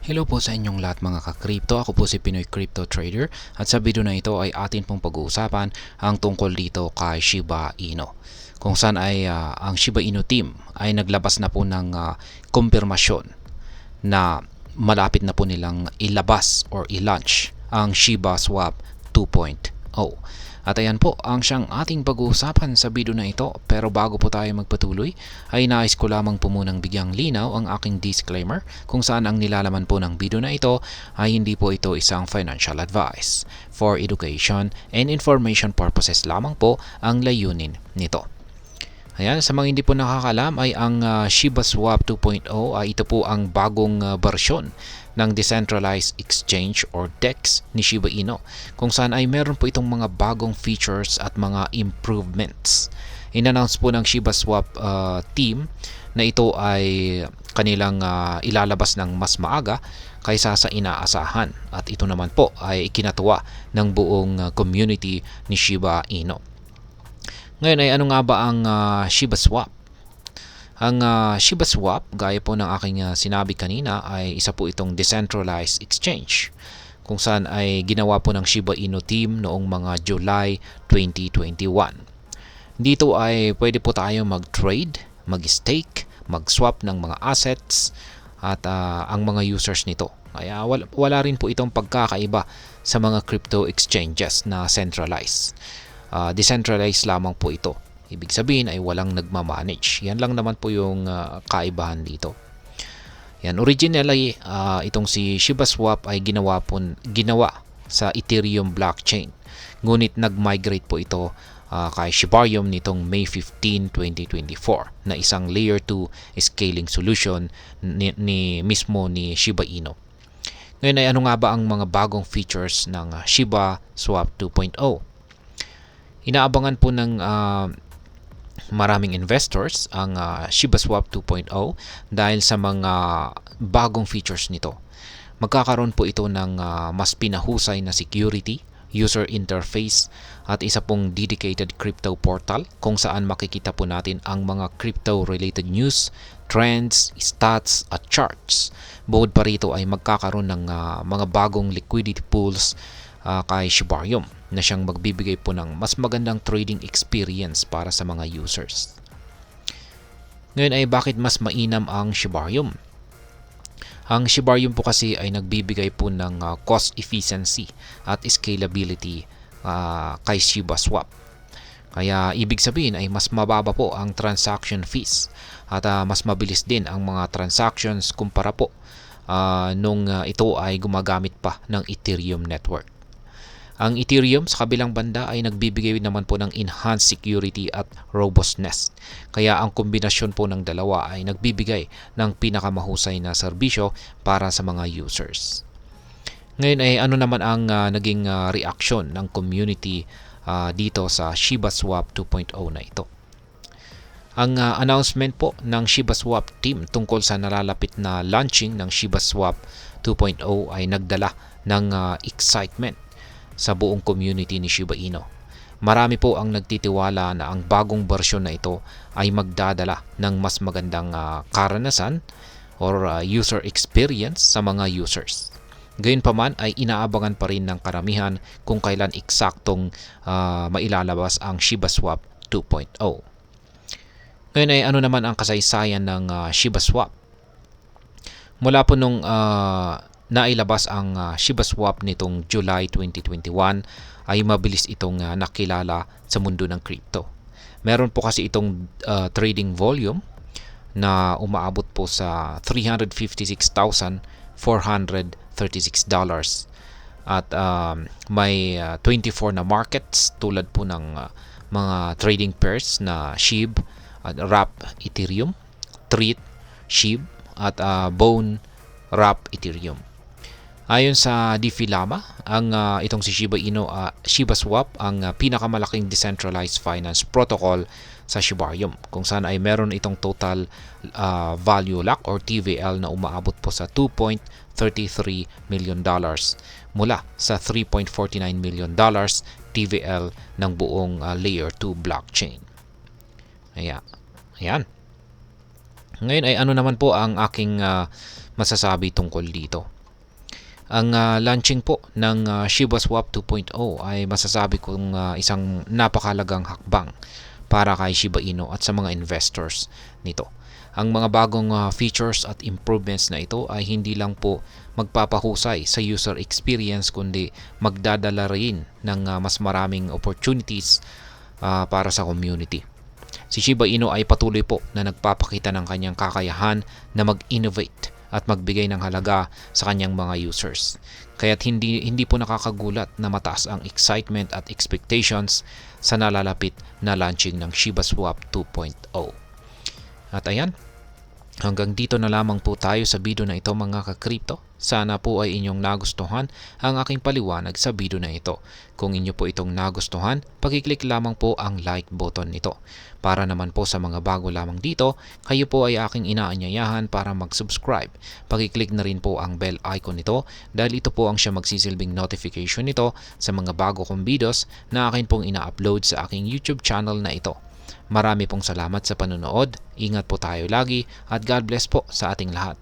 Hello po sa inyong lahat mga ka-crypto. Ako po si Pinoy Crypto Trader at sa video na ito ay atin pong pag-uusapan ang tungkol dito kay Shiba Inu. Kung saan ay ang Shiba Inu team ay naglabas na po ng kumpirmasyon na malapit na po nilang ilabas or i-launch ang Shiba Swap 2.0. At ayan po ang siyang ating pag-uusapan sa video na ito. Pero bago po tayo magpatuloy ay nais ko lamang po munang bigyang linaw ang aking disclaimer kung saan ang nilalaman po ng video na ito ay hindi po ito isang financial advice. For education and information purposes lamang po ang layunin nito. Ayan, sa mga hindi po nakakalam ay ang Shiba Swap 2.0 ay ito po ang bagong bersyon ng Decentralized Exchange or DEX ni Shiba Inu kung saan ay meron po itong mga bagong features at mga improvements. In-announce po ng Shiba Swap team na ito ay kanilang ilalabas ng mas maaga kaysa sa inaasahan at ito naman po ay ikinatuwa ng buong community ni Shiba Inu. Ngayon ay ano nga ba ang Shiba Swap? Ang Shiba Swap, gaya po ng aking sinabi kanina, ay isa po itong decentralized exchange kung saan ay ginawa po ng Shiba Inu team noong mga July 2021. Dito ay pwede po tayo mag-trade, mag-stake, mag-swap ng mga assets at ang mga users nito. Kaya wala rin po itong pagkakaiba sa mga crypto exchanges na centralized. Decentralized lamang po ito. Ibig sabihin ay walang nagmamanage. Yan lang naman po yung kaibahan dito. Yan, originally itong si Shiba Swap ay ginawa sa Ethereum blockchain. Ngunit nag-migrate po ito kay Shibarium nitong May 15, 2024 na isang layer 2 scaling solution ni Shiba Inu. Ngayon ay ano nga ba ang mga bagong features ng Shiba Swap 2.0? Inaabangan po ng maraming investors ang Shiba Swap 2.0 dahil sa mga bagong features nito. Magkakaroon po ito ng mas pinahusay na security, user interface at isa pong dedicated crypto portal kung saan makikita po natin ang mga crypto related news, trends, stats at charts. Bukod pa rito ay magkakaroon ng mga bagong liquidity pools kay Shibarium na siyang magbibigay po ng mas magandang trading experience para sa mga users. Ngayon ay bakit mas mainam ang Shibarium? Ang Shibarium po kasi ay nagbibigay po ng cost efficiency at scalability kay Shiba Swap. Kaya ibig sabihin ay mas mababa po ang transaction fees at mas mabilis din ang mga transactions kumpara po nung ito ay gumagamit pa ng Ethereum network. Ang Ethereum sa kabilang banda ay nagbibigay naman po ng enhanced security at robustness. Kaya ang kombinasyon po ng dalawa ay nagbibigay ng pinakamahusay na serbisyo para sa mga users. Ngayon ay ano naman ang naging reaction ng community dito sa Shiba Swap 2.0 na ito. Ang announcement po ng Shiba Swap team tungkol sa nalalapit na launching ng Shiba Swap 2.0 ay nagdala ng excitement sa buong community ni Shiba Inu. Marami po ang nagtitiwala na ang bagong bersyon na ito ay magdadala ng mas magandang karanasan or user experience sa mga users. Gayunpaman ay inaabangan pa rin ng karamihan kung kailan eksaktong mailalabas ang Shiba Swap 2.0. Ngayon ay ano naman ang kasaysayan ng Shiba Swap? Mula po nung nailabas ang Shiba Swap nitong July 2021 ay mabilis itong nakilala sa mundo ng crypto. Meron po kasi itong trading volume na umaabot po sa $356,436 at may 24 na markets tulad po ng mga trading pairs na SHIB at Wrap Ethereum, Treat, SHIB at Bone Wrap Ethereum. Ayon sa DeFi-Llama, ang itong si Shiba Inu, Shiba Swap ang pinakamalaking decentralized finance protocol sa Shibarium kung saan ay meron itong total value lock or TVL na umaabot po sa $2.33 million mula sa $3.49 million TVL ng buong layer 2 blockchain. Ayan. Ngayon ay ano naman po ang aking masasabi tungkol dito. Ang launching po ng Shiba Swap 2.0 ay masasabi kong isang napakalagang hakbang para kay Shiba Inu at sa mga investors nito. Ang mga bagong features at improvements na ito ay hindi lang po magpapahusay sa user experience kundi magdadala rin ng mas maraming opportunities para sa community. Si Shiba Inu ay patuloy po na nagpapakita ng kanyang kakayahan na mag-innovate at magbigay ng halaga sa kanyang mga users. Kaya't hindi po nakakagulat na mataas ang excitement at expectations sa nalalapit na launching ng Shiba Swap 2.0. At ayan, hanggang dito na lamang po tayo sa video na ito mga ka-crypto. Sana po ay inyong nagustuhan ang aking paliwanag sa video na ito. Kung inyo po itong nagustuhan, pakiclick lamang po ang like button nito. Para naman po sa mga bago lamang dito, kayo po ay aking inaanyayahan para mag-subscribe. Pakiclick na rin po ang bell icon nito dahil ito po ang siya magsisilbing notification nito sa mga bago kong videos na akin pong ina-upload sa aking YouTube channel na ito. Marami pong salamat sa panonood, ingat po tayo lagi at God bless po sa ating lahat.